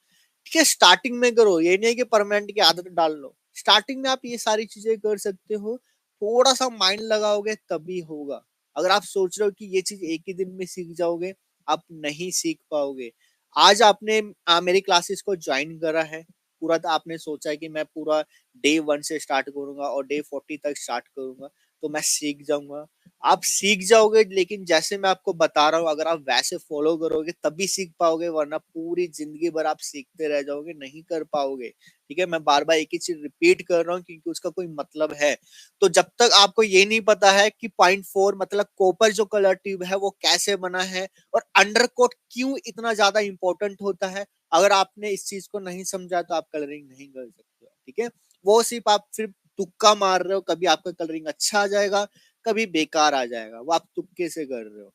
ठीक है। स्टार्टिंग में करो, ये नहीं है कि परमानेंट की आदत डाल लो। स्टार्टिंग में आप ये सारी चीजें कर सकते हो। थोड़ा सा माइंड लगाओगे तभी होगा। अगर आप सोच रहे हो कि ये चीज एक ही दिन में सीख जाओगे, आप नहीं सीख पाओगे। आज आपने मेरी क्लासेस को ज्वाइन करा है, पूरा तो आपने सोचा है कि मैं पूरा डे 1 से स्टार्ट करूंगा और डे 40 तक स्टार्ट करूंगा, तो मैं सीख जाऊंगा। आप सीख जाओगे, लेकिन जैसे मैं आपको बता रहा हूँ, अगर आप वैसे फॉलो करोगे तभी सीख पाओगे, वरना पूरी जिंदगी भर आप सीखते रह जाओगे, नहीं कर पाओगे, ठीक है। मैं बार बार एक ही चीज रिपीट कर रहा हूँ क्योंकि उसका कोई मतलब है। तो जब तक आपको ये नहीं पता है कि 0.4 मतलब कॉपर जो कलर ट्यूब है वो कैसे बना है, और अंडरकोट क्यों इतना ज्यादा इंपॉर्टेंट होता है, अगर आपने इस चीज को नहीं समझा तो आप कलरिंग नहीं कर सकते, ठीक है। वो सिर्फ आप फिर तुक्का मार रहे हो, कभी आपका कलरिंग अच्छा आ जाएगा, कभी बेकार आ जाएगा, वो आप तुक्के से कर रहे हो।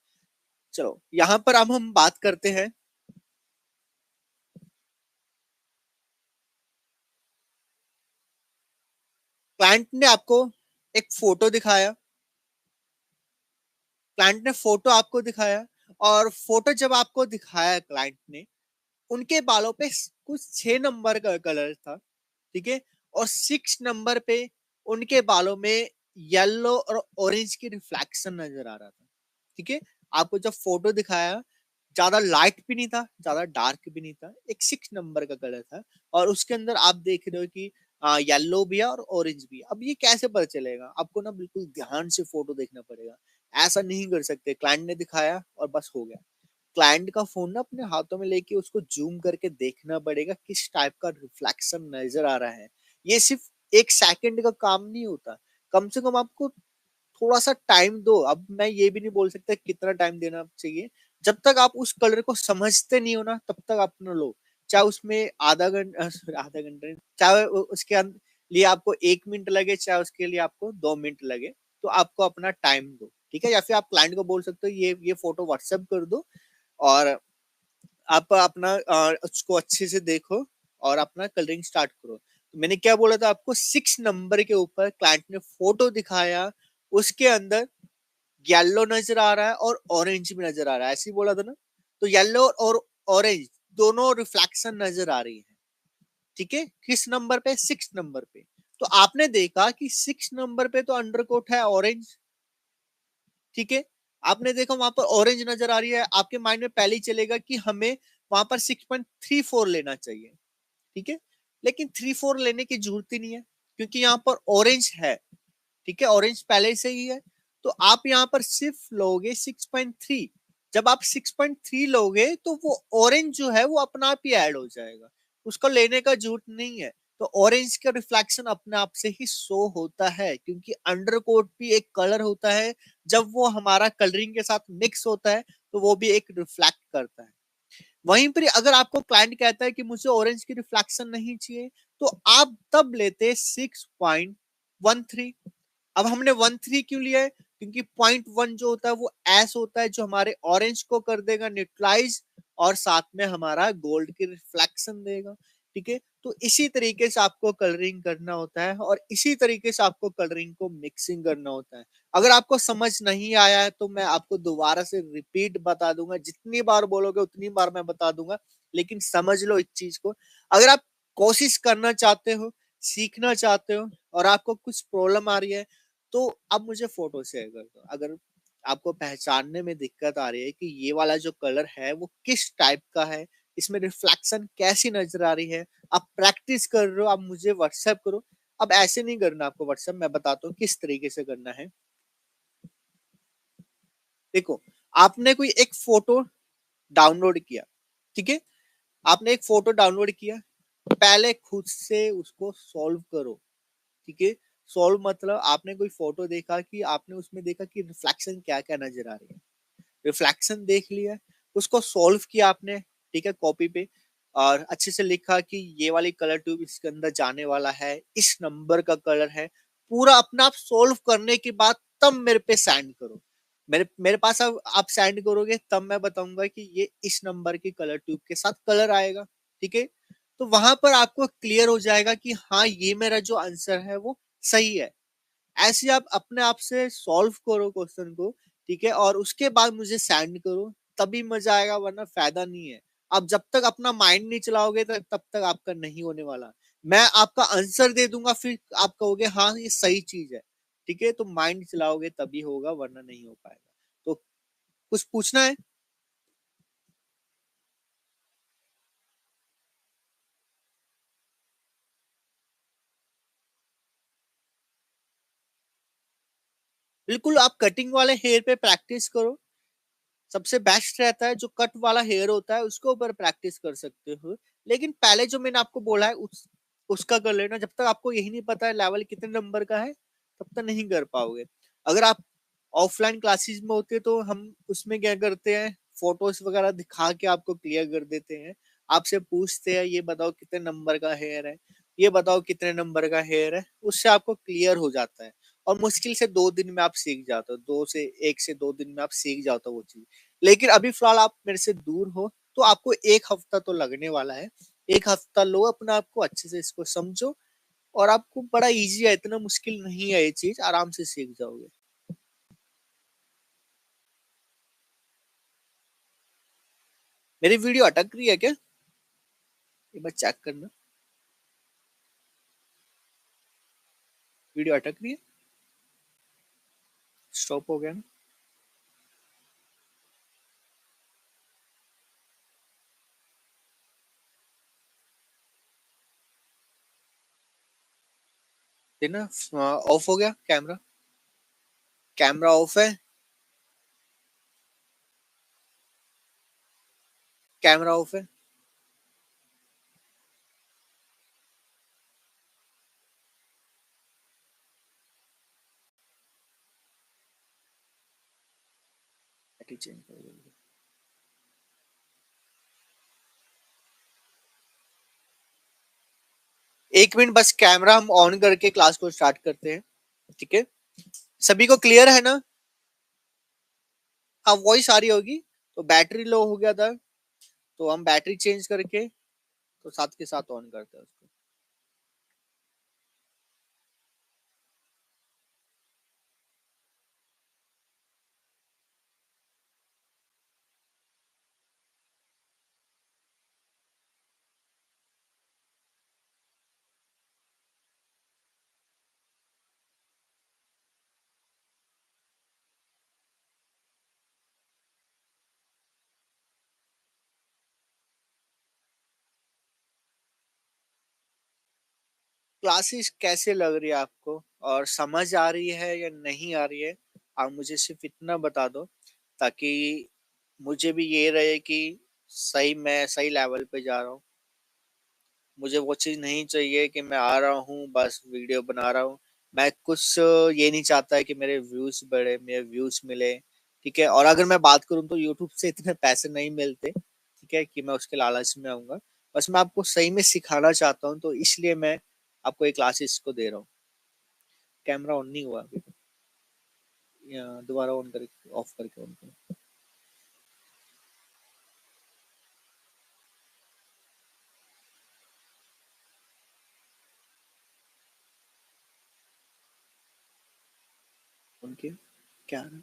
चलो, यहाँ पर अब हम बात करते हैं। क्लाइंट ने आपको एक फोटो दिखाया, क्लाइंट ने फोटो आपको दिखाया, और फोटो जब आपको दिखाया क्लाइंट ने, उनके बालों पे कुछ 6 नंबर का कलर था, ठीक है? और 6 नंबर पे उनके बालों में येलो और ऑरेंज की रिफ्लेक्शन नजर आ रहा था, ठीक है? आपको जब फोटो दिखाया, ज्यादा लाइट भी नहीं था, ज्यादा डार्क भी नहीं था, एक 6 नंबर का कलर था। और उसके अंदर आप देख रहे हो कि येलो भी है और ऑरेंज भी है। अब ये कैसे पता चलेगा? आपको ना बिल्कुल ध्यान से फोटो देखना पड़ेगा। ऐसा नहीं कर सकते क्लाइंट ने दिखाया और बस हो गया। क्लाइंट का फोन ना अपने हाथों में लेके उसको जूम करके देखना पड़ेगा किस टाइप का रिफ्लेक्शन नजर आ रहा है। ये सिर्फ 1 सेकंड का काम नहीं होता। कम से कम आपको थोड़ा सा टाइम दो। अब मैं ये भी नहीं बोल सकता कितना टाइम देना चाहिए। जब तक आप उस कलर को समझते नहीं हो ना, तब तक आप ना लो। चाहे उसमें आधा घंटा नहीं, चाहे उसके लिए आपको 1 मिनट लगे, चाहे उसके लिए आपको 2 मिनट लगे, तो आपको अपना टाइम दो, ठीक है? या फिर आप क्लाइंट को बोल सकते हो ये फोटो व्हाट्सएप कर दो और आप अपना उसको अच्छे से देखो और अपना कलरिंग स्टार्ट करो। तो मैंने क्या बोला था आपको, 6 नंबर के ऊपर क्लाइंट ने फोटो दिखाया, उसके अंदर येलो नजर आ रहा है और ऑरेंज भी नजर आ रहा है, ऐसे ही बोला था ना? तो येलो और ऑरेंज दोनों रिफ्लेक्शन नजर आ रही है, ठीक है? किस नंबर पे? 6 नंबर पे। तो आपने देखा कि 6 नंबर पे तो अंडरकोट है ऑरेंज, ठीक है? आपने देखा वहां पर ऑरेंज नजर आ रही है, आपके माइंड में पहले ही चलेगा कि हमें वहां पर 6.34 लेना चाहिए, ठीक है? लेकिन 3-4 लेने की जरूरत ही नहीं है, क्योंकि यहाँ पर ऑरेंज है, ठीक है? ऑरेंज पहले से ही है। तो आप यहाँ पर सिर्फ लोगे 6.3। जब आप 6.3 लोगे तो वो ऑरेंज जो है वो अपना आप ही ऐड हो जाएगा, उसको लेने का जरूरत नहीं है। तो ऑरेंज का रिफ्लेक्शन अपने आप से ही शो होता है, क्योंकि अंडरकोट भी एक कलर होता है। जब वो हमारा कलरिंग के साथ मिक्स होता है तो वो भी एक रिफ्लेक्ट करता है। वहीं पर अगर आपको क्लाइंट कहता है कि मुझे ऑरेंज की रिफ्लेक्शन नहीं चाहिए, तो आप तब लेते 6.13। अब हमने 13 क्यों लिया है? क्योंकि 0.1 जो होता है वो एस होता है, जो हमारे ऑरेंज को कर देगा न्यूट्रलाइज और साथ में हमारा गोल्ड की रिफ्लेक्शन देगा, ठीक है? तो इसी तरीके से आपको कलरिंग करना होता है और इसी तरीके से आपको कलरिंग को मिक्सिंग करना होता है। अगर आपको समझ नहीं आया है तो मैं आपको दोबारा से रिपीट बता दूंगा, जितनी बार बोलोगे उतनी बार मैं बता दूंगा, लेकिन समझ लो इस चीज को। अगर आप कोशिश करना चाहते हो, सीखना चाहते हो और आपको कुछ प्रॉब्लम आ रही है, तो अब मुझे फोटो शेयर कर दो। अगर आपको पहचानने में दिक्कत आ रही है कि ये वाला जो कलर है वो किस टाइप का है, इसमें रिफ्लेक्शन कैसी नजर आ रही है, आप प्रैक्टिस कर रहे हो, आप मुझे व्हाट्सएप करो। अब ऐसे नहीं करना आपको व्हाट्सएप, मैं बताता हूँ किस तरीके से करना है। देखो, आपने कोई एक फोटो डाउनलोड किया, ठीक है? आपने एक फोटो डाउनलोड किया, पहले खुद से उसको सॉल्व करो, ठीक है? सॉल्व मतलब आपने कोई फोटो देखा कि आपने उसमें देखा कि रिफ्लेक्शन क्या क्या नजर आ रही है, रिफ्लेक्शन देख लिया, उसको सॉल्व किया आपने, ठीक है? कॉपी पे और अच्छे से लिखा कि ये वाली कलर ट्यूब इसके अंदर जाने वाला है, इस नंबर का कलर है। पूरा अपना आप सॉल्व करने के बाद तब मेरे पे सेंड करो। मेरे मेरे पास अब आप सेंड करोगे तब मैं बताऊंगा कि ये इस नंबर की कलर ट्यूब के साथ कलर आएगा, ठीक है? तो वहां पर आपको क्लियर हो जाएगा कि हाँ, ये मेरा जो आंसर है वो सही है। ऐसे आप अपने आप से सॉल्व करो क्वेश्चन को, ठीक है? और उसके बाद मुझे सेंड करो, तभी मजा आएगा, वरना फायदा नहीं है। आप जब तक अपना माइंड नहीं चलाओगे तब तक आपका नहीं होने वाला। मैं आपका आंसर दे दूंगा, फिर आप कहोगे हाँ ये सही चीज है, ठीक है? तो माइंड चलाओगे तभी होगा, वरना नहीं हो पाएगा। तो कुछ पूछना है? बिल्कुल, आप कटिंग वाले हेयर पे प्रैक्टिस करो, सबसे बेस्ट रहता है। जो कट वाला हेयर होता है उसके ऊपर प्रैक्टिस कर सकते हो, लेकिन पहले जो मैंने आपको बोला है उसका कर लेना। जब तक आपको यही नहीं पता है लेवल कितने नंबर का है, तब तक नहीं कर पाओगे। अगर आप ऑफलाइन क्लासेस में होते तो हम उसमें क्या करते हैं, फोटोज वगैरह दिखा के आपको क्लियर कर देते हैं। आपसे पूछते हैं ये बताओ कितने नंबर का हेयर है, ये बताओ कितने नंबर का हेयर है, उससे आपको क्लियर हो जाता है। और मुश्किल से 2 दिन में आप सीख जाते हो, 1 से 2 दिन में आप सीख जाते हो वो चीज। लेकिन अभी फिलहाल आप मेरे से दूर हो, तो आपको 1 हफ्ता तो लगने वाला है। 1 हफ्ता लो अपना, आपको अच्छे से इसको समझो और आपको बड़ा इजी है, इतना मुश्किल नहीं है, ये चीज आराम से सीख जाओगे। मेरी वीडियो अटक रही है क्या? एक बार चेक करना, वीडियो अटक रही है, स्टॉप हो गया ना? देना, ऑफ हो गया कैमरा, कैमरा ऑफ है, कैमरा ऑफ है। बैटरी चेंज कर दो। 1 मिनट बस, कैमरा हम ऑन करके क्लास को स्टार्ट करते हैं, ठीक है? सभी को क्लियर है ना? हाँ, वॉइस आ रही होगी। तो बैटरी लो हो गया था, तो हम बैटरी चेंज करके तो साथ के साथ ऑन करते हैं उसको। क्लासेस कैसे लग रही है आपको, और समझ आ रही है या नहीं आ रही है? आप मुझे सिर्फ इतना बता दो, ताकि मुझे भी ये रहे कि सही, मैं सही लेवल पे जा रहा हूँ। मुझे वो चीज नहीं चाहिए कि मैं आ रहा हूँ बस वीडियो बना रहा हूँ। मैं कुछ ये नहीं चाहता है कि मेरे व्यूज बढ़े, मेरे व्यूज मिले, ठीक है? और अगर मैं बात करूँ तो यूट्यूब से इतने पैसे नहीं मिलते, ठीक है, कि मैं उसके लालच में आऊंगा। बस मैं आपको सही में सिखाना चाहता हूँ, तो इसलिए मैं आपको ये क्लासेस को दे रहा हूँ। कैमरा ऑन नहीं हुआ अभी, या दोबारा ऑन करके ऑफ करके ऑन करो। ऑन किया, क्या आ रहा है?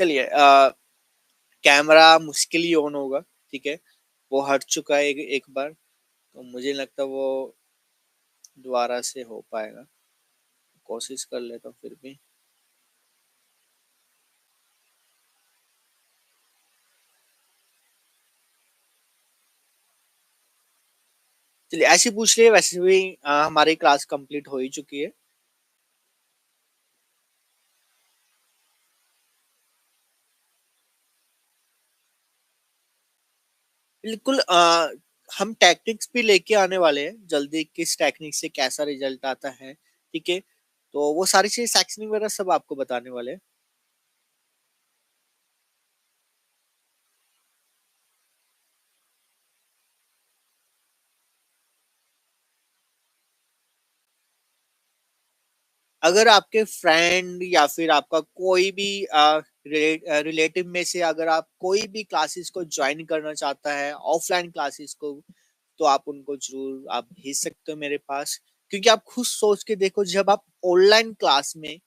चलिए, कैमरा मुश्किल ही ऑन होगा, ठीक है? वो हट चुका है एक बार, तो मुझे लगता है वो दोबारा से हो पाएगा। कोशिश कर लेता हूँ फिर भी। चलिए, ऐसे पूछ लिए, वैसे भी हमारी क्लास कंप्लीट हो ही चुकी है। बिल्कुल, हम टेक्निक्स भी लेके आने वाले हैं जल्दी, किस टेक्निक से कैसा रिजल्ट आता है, ठीक है? तो वो सारी चीजें, सेक्शनिंग वगैरह सब आपको बताने वाले हैं। अगर आपके फ्रेंड या फिर आपका कोई भी रिलेटिव में से अगर आप कोई भी क्लासेस को ज्वाइन करना चाहता है, ऑफलाइन क्लासेस को, तो आप उनको जरूर आप भेज सकते हो मेरे पास। क्योंकि आप खुद सोच के देखो, जब आप ऑनलाइन क्लास में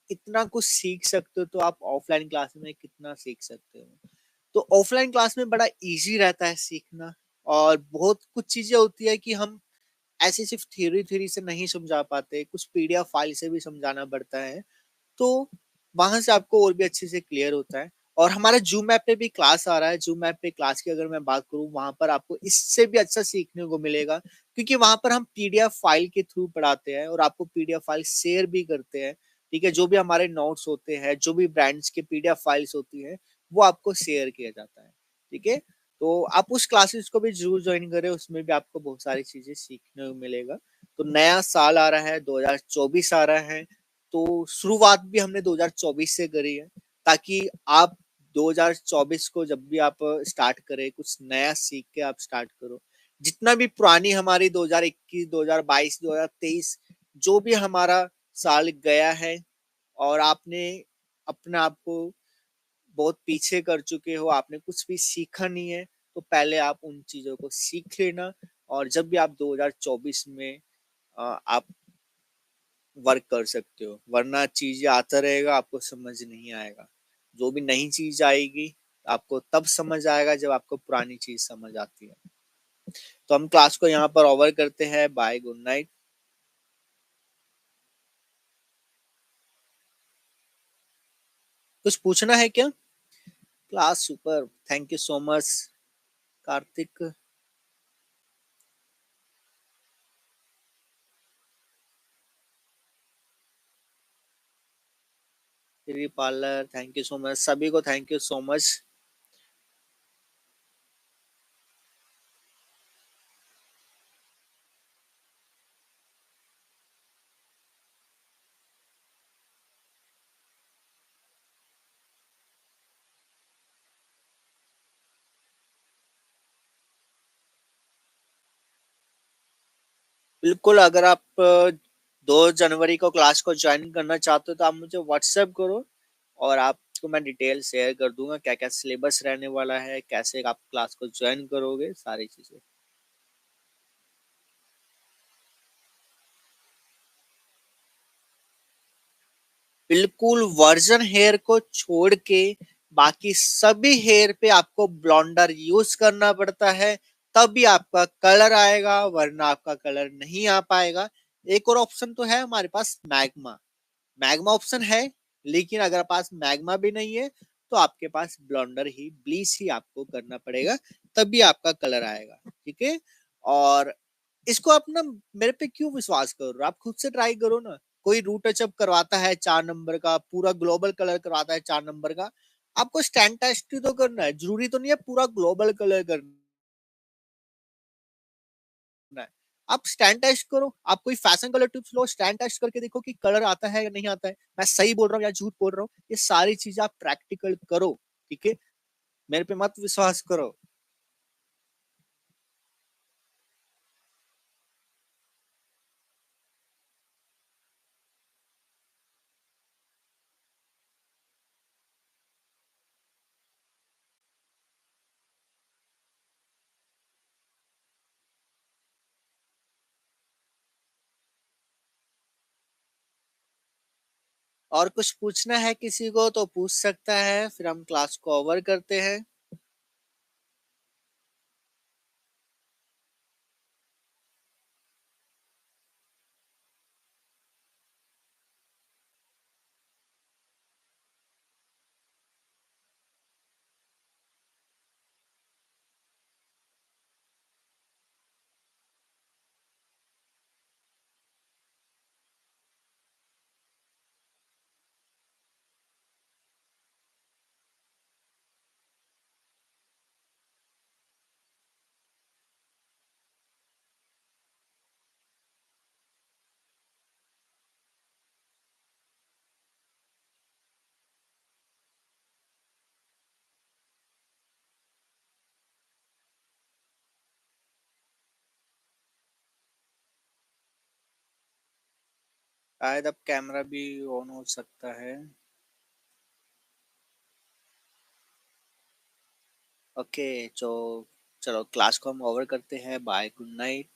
इतना कुछ सीख सकते हो, तो आप ऑफलाइन क्लास में कितना सीख सकते हो। तो ऑफलाइन क्लास में बड़ा इजी रहता है सीखना, और बहुत कुछ चीजें होती है कि हम ऐसे सिर्फ थ्योरी थ्योरी से नहीं समझा पाते, कुछ पीडीएफ फाइल से भी समझाना पड़ता है। तो वहां से आपको और भी अच्छे से क्लियर होता है। और हमारा जूम ऐप पे भी क्लास आ रहा है। जूम ऐप पे क्लास की अगर मैं बात करूँ, वहां पर आपको इससे भी अच्छा सीखने को मिलेगा, क्योंकि वहां पर हम पीडीएफ फाइल के थ्रू पढ़ाते हैं और आपको पीडीएफ फाइल शेयर भी करते हैं, ठीक है? जो भी हमारे नोट्स होते हैं, जो भी ब्रांड्स के पीडीएफ फाइल्स होती है, वो आपको शेयर किया जाता है, ठीक है? तो आप उस क्लासेस को भी जरूर ज्वाइन करें, उसमें भी आपको बहुत सारी चीजें सीखने को मिलेगा। तो नया साल आ रहा है, 2024 आ रहा है, तो शुरुआत भी हमने 2024 से करी है, ताकि आप 2024 को जब भी आप स्टार्ट करें, कुछ नया सीख के आप स्टार्ट करो। जितना भी पुरानी हमारी 2021, 2022, 2023 जो भी हमारा साल गया है और आपने अपने आप को बहुत पीछे कर चुके हो, आपने कुछ भी सीखा नहीं है, तो पहले आप उन चीज़ों को सीख लेना और जब भी आप 2024 में आप वर्क कर सकते हो, वरना चीज़ें आता रहेगा, आपको समझ नहीं आएगा। जो भी नई चीज़ आएगी, आपको तब समझ आएगा जब आपको पुरानी चीज़ समझ आती है। तो हम क्लास को यहाँ पर ओवर करते हैं। Bye, good night. कुछ पूछना है क्या? Class super, thank you so much Karthik. Beauty parlour, thank you so much, सभी को थैंक यू सो मच। बिल्कुल, अगर आप 2 जनवरी को क्लास को ज्वाइन करना चाहते हो तो आप मुझे व्हाट्सएप करो और आपको मैं डिटेल शेयर कर दूंगा, क्या क्या सिलेबस रहने वाला है, कैसे आप क्लास को ज्वाइन करोगे, सारी चीजें। बिल्कुल, वर्जन हेयर को छोड़ के बाकी सभी हेयर पे आपको ब्लॉन्डर यूज करना पड़ता है, तभी आपका कलर आएगा, वरना आपका कलर नहीं आ पाएगा। एक और ऑप्शन तो है हमारे पास, मैग्मा। मैग्मा ऑप्शन है, लेकिन अगर पास मैग्मा भी नहीं है तो आपके पास ब्लॉन्डर ही, ब्लीच ही आपको करना पड़ेगा, तभी आपका कलर आएगा। ठीक है? और इसको आप ना मेरे पे क्यों विश्वास कर रहे हो, आप खुद से ट्राई करो ना। कोई रूट टचअप करवाता है 4 नंबर का, पूरा ग्लोबल कलर करवाता है 4 नंबर का, आपको स्टैंड टेस्ट ही तो करना है, जरूरी तो नहीं है पूरा ग्लोबल कलर करना है। आप स्टैंड टेस्ट करो, आप कोई फैशन कलर टिप्स लो, स्टैंड टेस्ट करके देखो कि कलर आता है या नहीं आता है, मैं सही बोल रहा हूँ या झूठ बोल रहा हूँ, ये सारी चीजें आप प्रैक्टिकल करो। ठीक है? मेरे पे मत विश्वास करो। और कुछ पूछना है किसी को तो पूछ सकता है, फिर हम क्लास को ओवर करते हैं। शायद अब कैमरा भी ऑन हो सकता है। ओके, तो चलो क्लास को हम ओवर करते हैं। Bye, good night.